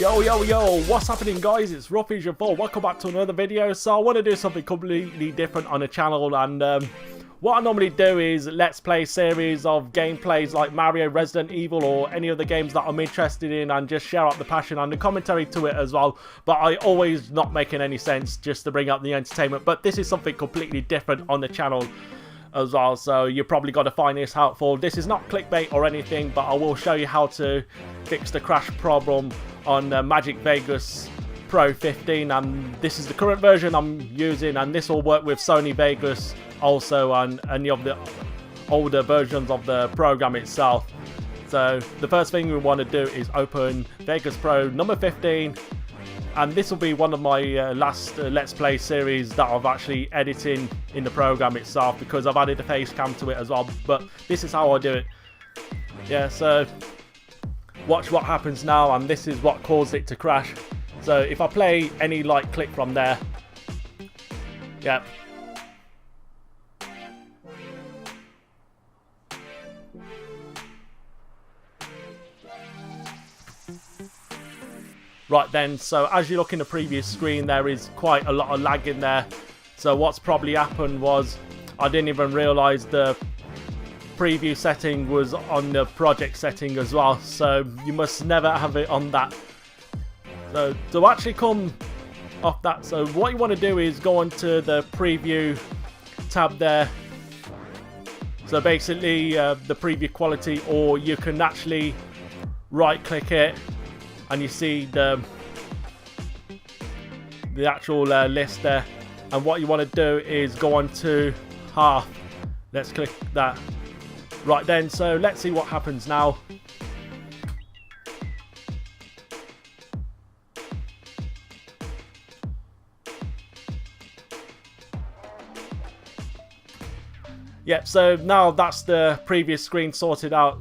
Yo, what's happening guys? It's Ruffy's4. Welcome back to another video. So I want to do something completely different on the channel, and what I normally do is let's play series of gameplays like Mario, Resident Evil or any other games that I'm interested in, and just share out the passion and the commentary to it as well. But I always not making any sense, just to bring up the entertainment. But this is something completely different on the channel as well, so you're probably going to find this helpful. This is not clickbait or anything, but I will show you how to fix the crash problem on Magix Vegas Pro 15, and this is the current version I'm using, and this will work with Sony Vegas also on any of the older versions of the program itself. So the first thing we want to do is open Vegas Pro number 15, and this will be one of my last Let's Play series that I've actually editing in the program itself, because I've added a face cam to it as well. But this is how I do it. Yeah, so watch what happens now, and this is what caused it to crash. So if I play any light clip from there, yeah. Right then, so as you look in the previous screen, there is quite a lot of lag in there. So what's probably happened was I didn't even realise the preview setting was on the project setting as well. So you must never have it on that. So to actually come off that, so what you want to do is go onto the preview tab there. So basically the preview quality, or you can actually right click it and you see the actual list there. And what you want to do is go on to half. Let's click that. Right then, so let's see what happens now. Yep, so now that's the previous screen sorted out,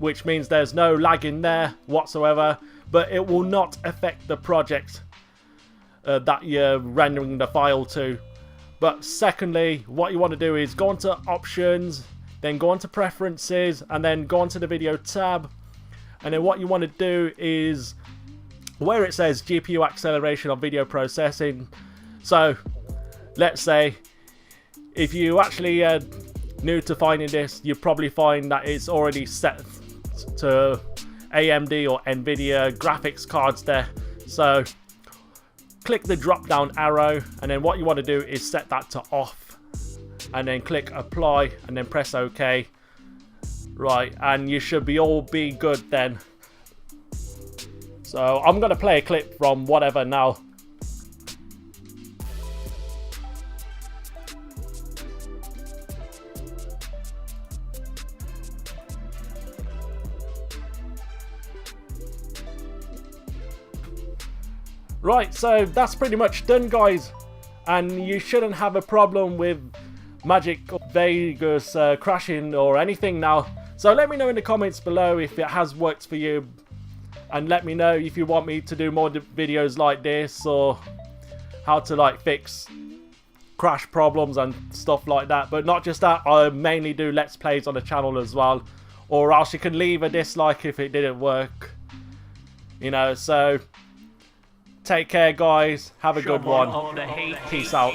which means there's no lag in there whatsoever. But it will not affect the project that you're rendering the file to. But secondly, what you want to do is go into options, then go into preferences, and then go into the video tab. And then what you want to do is where it says GPU acceleration of video processing. So let's say if you actually new to finding this, you probably find that it's already set to AMD or NVIDIA graphics cards there. So click the drop down arrow, and then what you want to do is set that to off, and then click apply, and then press OK. Right, and you should all be good then. So I'm going to play a clip from whatever now. Right, so that's pretty much done guys, and you shouldn't have a problem with Magix Vegas crashing or anything now. So let me know in the comments below if it has worked for you, and let me know if you want me to do more videos like this, or how to like fix crash problems and stuff like that. But not just that, I mainly do Let's Plays on the channel as well, or else you can leave a dislike if it didn't work, you know. So take care guys, have a good one, peace out.